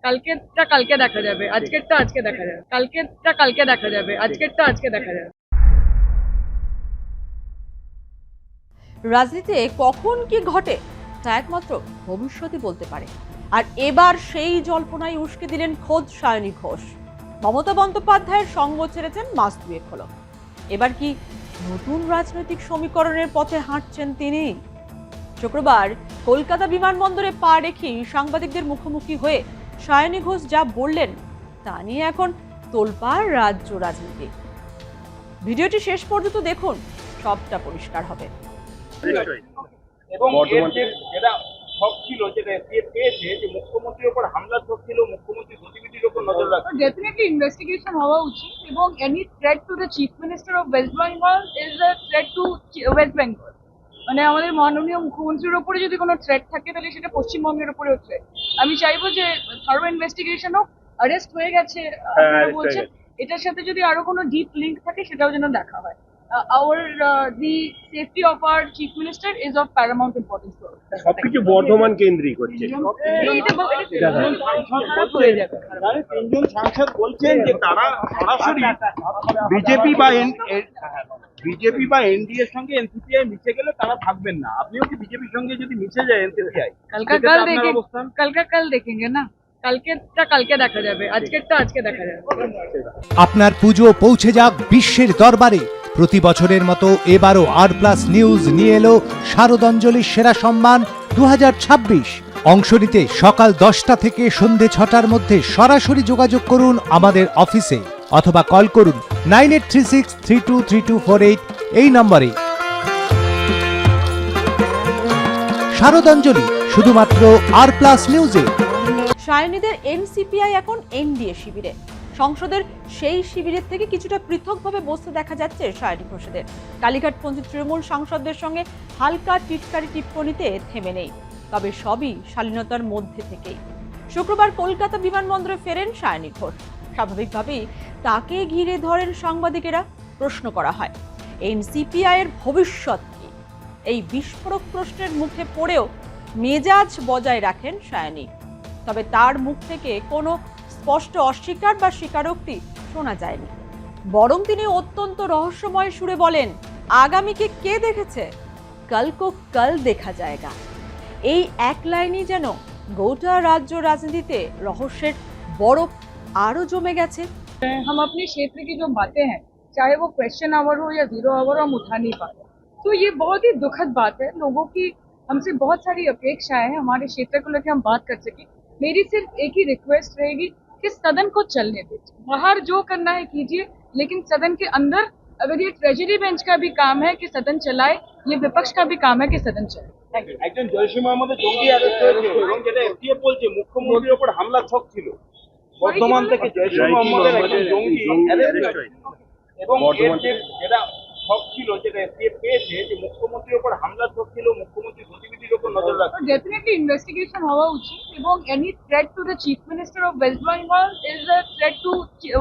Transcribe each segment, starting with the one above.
কালকে দেখা যাবে, আজকেরটা আজকে দেখা যাবে, কালকে দেখা যাবে, আজকেরটা আজকে দেখা যাবে। রাজনীতিতে কখন কি ঘটে তা একমাত্র ভবিষ্যতই বলতে পারে। আর এবার সেই জল্পনায় উস্কে দিলেন খোদ সায়নী ঘোষ। মমতা বন্দ্যোপাধ্যায়ের সঙ্গ ছেড়েছেন মাস দুয়েক হলো। এবার কি নতুন রাজনৈতিক সমীকরণের পথে হাঁটছেন তিনি? শুক্রবার কলকাতা বিমানবন্দরে পা রেখেই সাংবাদিকদের মুখোমুখি হয়ে সায়নী ঘোষ যা বললেন তা নিয়ে এখন তোলপাড় রাজ্য রাজনীতি। ভিডিওটি শেষ পর্যন্ত দেখুন, সবটা পরিষ্কার হবে। এবং যেটা শখ ছিল, যেটা পেয়েছে যে মুখ্যমন্ত্রীর উপর হামলা ছিল, মুখ্যমন্ত্রী গতিবিধির উপর নজর রাখা। ডেফিনেটলি ইনভেস্টিগেশন হওয়া উচিত, এবং any threat to the chief minister of West Bengal is a threat to West Bengal. মানে আমাদের মাননীয় মুখ্যমন্ত্রীর উপরে যদি কোনো থ্রেট থাকে তাহলে সেটা পশ্চিমবঙ্গের উপরেও থ্রেট। আমি চাইবো যে থারো ইনভেস্টিগেশন হোক। অ্যারেস্ট হয়ে গেছে আপনারা বলছেন, এটার সাথে যদি আরো কোনো ডিপ লিঙ্ক থাকে সেটাও যেন দেখা হয়। The safety of our chief minister is of paramount importance to us. সবকিছু বর্ধমান কেন্দ্রিক হচ্ছে। তিনজন সাংসদ বলছেন যে তারা সরাসরি বিজেপি বা এনডিএর সঙ্গে এনসিপিআই মিশে গেলে তারা থাকবেন না। আপনিও কি বিজেপির সঙ্গে যদি মিশে যায় এনসিপিআই? কাল देखेंगे না। কালকে দেখা যাবে, আজকেরটা আজকে দেখা যাবে। আপনার পুজো পৌঁছে যাক বিশ্বের দরবারে। প্রতি বছরের মতো এবারও আর+ নিউজ নিয়ে এলো শারদাঞ্জলির সেরা সম্মান 2026। অংশ নিতে সকাল 10টা থেকে সন্ধে 6টার মধ্যে সরাসরি যোগাযোগ করুন আমাদের অফিসে অথবা কল করুন 9836323248 এই নম্বরে। শারদাঞ্জলি শুধুমাত্র আর+ নিউজে। সায়নীদের এনসিপিআই এখন এনডিএ শিবিরে। সংসদের সেই শিবিরের থেকে কিছুটা পৃথকভাবে বসতে দেখা যাচ্ছে সায়নী ঘোষদের। কালীঘাটপন্থী তৃণমূল সাংসদদের সঙ্গে হালকা টিটকারি টিপ্পণীতে থেমে নেই, তবে সবই শালীনতার মধ্যে থেকেই। শুক্রবার কলকাতা বিমানবন্দরে ফেরেন সায়নী ঘোষ। স্বাভাবিকভাবেই তাকে ঘিরে ধরেন সাংবাদিকেরা। প্রশ্ন করা হয়, এনসিপিআই এর ভবিষ্যৎ কি? এই বিস্ফোরক প্রশ্নের মুখে পড়েও মেজাজ বজায় রাখেন সায়নী। তবে তার মুখ থেকে কোনো স্পষ্ট অস্বীকার বা স্বীকারোক্তি শোনা যায়নি, বরং তিনি অত্যন্ত রহস্যময় সুরে বলেন, আগামীকে কে দেখেছে? কাল কো কাল দেখা যায়গা। এই এক লাইনই যেন গোটা রাজ্য রাজনীতিতে রহস্যের বরফ আরো জমে গেছে। हम अपने क्षेत्र की जो बातें हैं, चाहे वो क्वेश्चन आवर हो या 0 आवर, हम उठा नहीं पाते। तो ये बहुत ही दुखद बात है। लोगों की हमसे बहुत सारी अपेक्षाएं हैं हमारे क्षेत्र को लेकर हम बात कर सके। मेरी सिर्फ एक ही रिक्वेस्ट रहेगी कि सदन को चलने दीजिए। बाहर जो करना है कीजिए, लेकिन सदन के अंदर अगर ये ट्रेजरी बेंच का भी काम है कि सदन चलाए, ये विपक्ष का भी काम है कि सदन चलाए। একজন জয়সী মোহাম্মদের জঙ্গি অ্যারেস্ট হয়েছে, এবং যেটা এফটিএফ বলছে মুখ্যমন্ত্রীর উপর হামলার ছক ছিল। বর্ধমান থেকে জয়সী মোহাম্মদের একজন জঙ্গি অ্যারেস্ট হয়েছে, এবং যেটা শখ ছিল, যেটা এফটিএফ পেয়েছে যে মুখ্যমন্ত্রীর উপর হামলার ছক ছিল, মুখ্যমন্ত্রী গতিবিধির উপর নজর রাখা। ডেফিনেটলি ইনভেস্টিগেশন হওয়া উচিত, এবং any threat to the chief minister of West Bengal is a threat to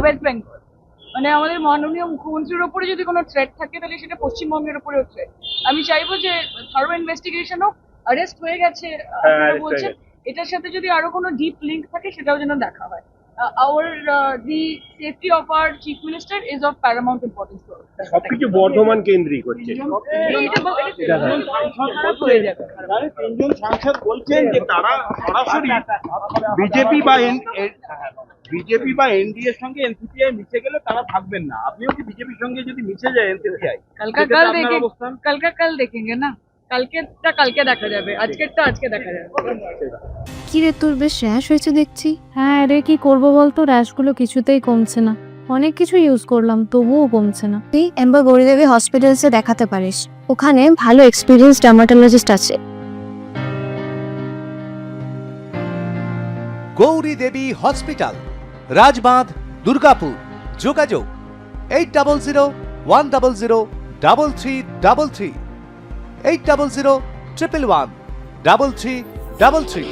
West Bengal. মানে আমাদের মাননীয় মুখ্যমন্ত্রীর উপরে যদি কোনো থ্রেট থাকে তাহলে সেটা পশ্চিমবঙ্গের উপরেও থ্রেট। আমি চাইবো যে থারো ইনভেস্টিগেশন হোক। অ্যারেস্ট হয়ে গেছে আপনারা বলছেন, এটার সাথে যদি আরো কোনো ডিপ লিঙ্ক থাকে সেটাও যেন দেখা হয়। The safety of our chief minister is of paramount importance to us. সবকিছু বর্ধমান কেন্দ্রিক হচ্ছে। তিনজন সাংসদ বলছেন যে তারা সরাসরি বিজেপি বা এনডিএর সঙ্গে এনসিপিআই মিশে গেলে তারা থাকবেন না। আপনিও কি বিজেপির সঙ্গে যদি মিশে যায় এনসিপিআই? কাল देखेंगे না। কালকে দেখা যাবে, আজকেরটা আজকে দেখা যাবে। কি রে, তোর বেশ র্যাশ হয়েছে দেখছি। হ্যাঁ রে, কি করবো বলতো, র্যাশগুলো কিছুতেই কমছে না। অনেক কিছু ইউজ করলাম তবুও কমছে না। তুই এম্বার গৌরীদেবী হসপিটালসে দেখাতে পারিস, ওখানে ভালো এক্সপিরিয়েন্স ডার্মাটোলজিস্ট আছে। গৌরী দেবী হসপিটাল, রাজবাঁধ, দুর্গাপুর। যোগাযোগ 8001003333, 8001113333।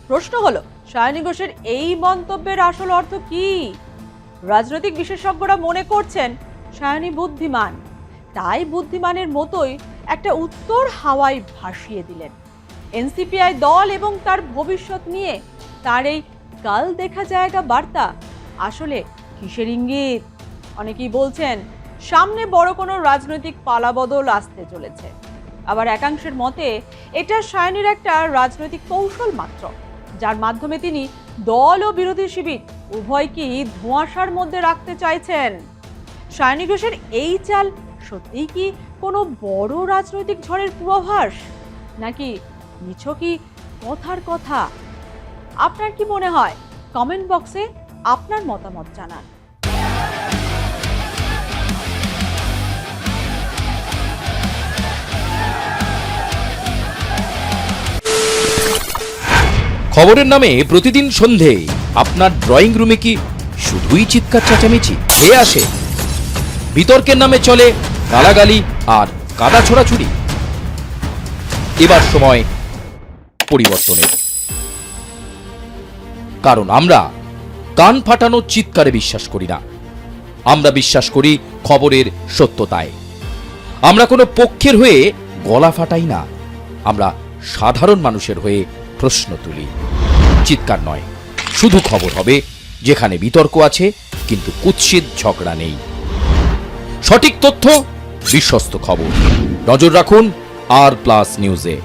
প্রশ্ন হলো, সায়নী ঘোষের এই মন্তব্যের আসল অর্থ কি? রাজনৈতিক বিশেষজ্ঞরা মনে করছেন সায়নী বুদ্ধিমান, তাই বুদ্ধিমানের মতোই একটা উত্তর হাওয়ায় ভাসিয়ে দিলেন। এনসিপিআই দল এবং তার ভবিষ্যৎ নিয়ে তার এই কাল দেখা জায়গা বার্তা আসলে কিসের ইঙ্গিত? অনেকেই বলছেন সামনে বড় কোনো রাজনৈতিক পালাবদল আসতে চলেছে, আবার একাংশের মতে এটা সায়নীর একটা রাজনৈতিক কৌশল মাত্র, যার মাধ্যমে তিনি দল ও বিরোধী শিবির উভয়কেই ধোঁয়াশার মধ্যে রাখতে চাইছেন। সায়নী ঘোষের এই চাল সত্যিই কি কোনো বড় রাজনৈতিক ঝড়ের পূর্বাভাস, নাকি নিছকই কথার কথা? আপনার কি মনে হয়? কমেন্ট বক্সে আপনার মতামত জানান। খবরের নামে প্রতিদিন সন্ধে আপনার ড্রয়িং রুমে কি শুধুই চিৎকার চেঁচামেচি খেয়ে আসে? বিতর্কের নামে চলে গালাগালি আর কাদা ছোড়াছুড়ি। এবার সময় পরিবর্তনের, কারণ আমরা কান ফাটানো চিৎকারে বিশ্বাস করি না। আমরা বিশ্বাস করি খবরের সত্যতায়। আমরা কোনো পক্ষের হয়ে গলা ফাটাই না, আমরা সাধারণ মানুষের হয়ে প্রশ্ন তুলি। চিৎকার নয়, শুধু খবর হবে যেখানে বিতর্ক আছে কিন্তু কুৎসিত ঝগড়া নেই। সঠিক তথ্য, বিশ্বস্ত খবর। নজর রাখুন আর প্লাস নিউজে।